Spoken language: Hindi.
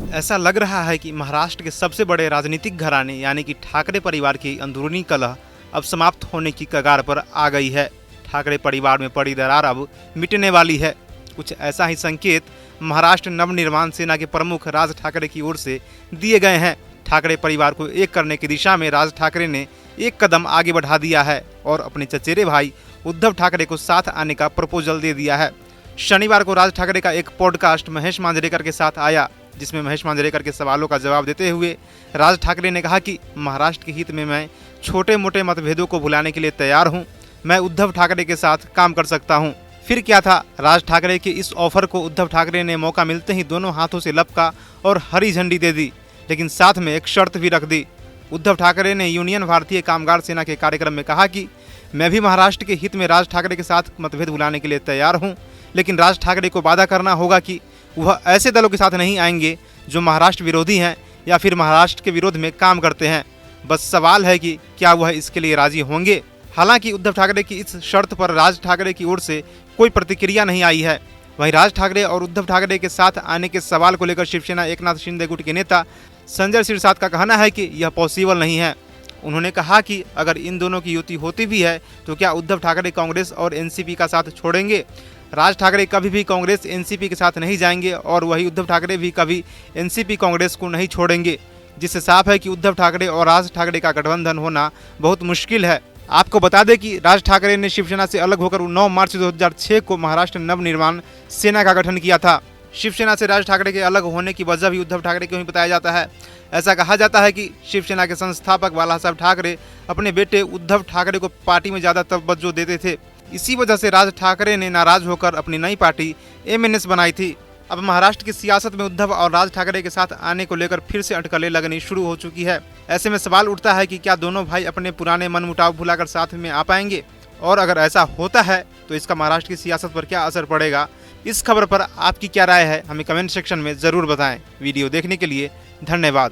ऐसा लग रहा है कि महाराष्ट्र के सबसे बड़े राजनीतिक घराने यानी कि ठाकरे परिवार की अंदरूनी कलह अब समाप्त होने की कगार पर आ गई है। ठाकरे परिवार में पड़ी दरार अब मिटने वाली है। कुछ ऐसा ही संकेत महाराष्ट्र नवनिर्माण सेना के प्रमुख राज ठाकरे की ओर से दिए गए हैं। ठाकरे परिवार को एक करने की दिशा में राज ठाकरे ने एक कदम आगे बढ़ा दिया है और अपने चचेरे भाई उद्धव ठाकरे को साथ आने का प्रपोजल दे दिया है। शनिवार को राज ठाकरे का एक पॉडकास्ट महेश मांजरेकर के साथ आया, जिसमें महेश मांजरेकर के सवालों का जवाब देते हुए राज ठाकरे ने कहा कि महाराष्ट्र के हित में मैं छोटे मोटे मतभेदों को भुलाने के लिए तैयार हूं। मैं उद्धव ठाकरे के साथ काम कर सकता हूं। फिर क्या था, राज ठाकरे के इस ऑफर को उद्धव ठाकरे ने मौका मिलते ही दोनों हाथों से लपका और हरी झंडी दे दी, लेकिन साथ में एक शर्त भी रख दी। उद्धव ठाकरे ने यूनियन भारतीय कामगार सेना के कार्यक्रम में कहा कि मैं भी महाराष्ट्र के हित में राज ठाकरे के साथ मतभेद भुलाने के लिए तैयार हूं, लेकिन राज ठाकरे को वादा करना होगा कि वह ऐसे दलों के साथ नहीं आएंगे जो महाराष्ट्र विरोधी हैं या फिर महाराष्ट्र के विरोध में काम करते हैं। बस सवाल है कि क्या वह इसके लिए राजी होंगे। हालांकि उद्धव ठाकरे की इस शर्त पर राज ठाकरे की ओर से कोई प्रतिक्रिया नहीं आई है। वहीं राज ठाकरे और उद्धव ठाकरे के साथ आने के सवाल को लेकर शिवसेना एकनाथ शिंदे गुट के नेता संजय सिरसाट का कहना है कि यह पॉसिबल नहीं है। उन्होंने कहा कि अगर इन दोनों की युति होती भी है तो क्या उद्धव ठाकरे कांग्रेस और एनसीपी का साथ छोड़ेंगे। राज ठाकरे कभी भी कांग्रेस एनसीपी के साथ नहीं जाएंगे और वही उद्धव ठाकरे भी कभी एनसीपी कांग्रेस को नहीं छोड़ेंगे, जिससे साफ है कि उद्धव ठाकरे और राज ठाकरे का गठबंधन होना बहुत मुश्किल है। आपको बता दें कि राज ठाकरे ने शिवसेना से अलग होकर 9 मार्च 2006 को महाराष्ट्र नवनिर्माण सेना का गठन किया था। शिवसेना से राज ठाकरे के अलग होने की वजह भी उद्धव ठाकरे को ही बताया जाता है। ऐसा कहा जाता है कि शिवसेना के संस्थापक बालासाहेब ठाकरे अपने बेटे उद्धव ठाकरे को पार्टी में ज़्यादा तवज्जो देते थे। इसी वजह से राज ठाकरे ने नाराज होकर अपनी नई पार्टी एमएनएस बनाई थी। अब महाराष्ट्र की सियासत में उद्धव और राज ठाकरे के साथ आने को लेकर फिर से अटकलें लगनी शुरू हो चुकी है। ऐसे में सवाल उठता है कि क्या दोनों भाई अपने पुराने मनमुटाव भुलाकर साथ में आ पाएंगे, और अगर ऐसा होता है तो इसका महाराष्ट्र की सियासत पर क्या असर पड़ेगा। इस खबर पर आपकी क्या राय है, हमें कमेंट सेक्शन में ज़रूर बताएं। वीडियो देखने के लिए धन्यवाद।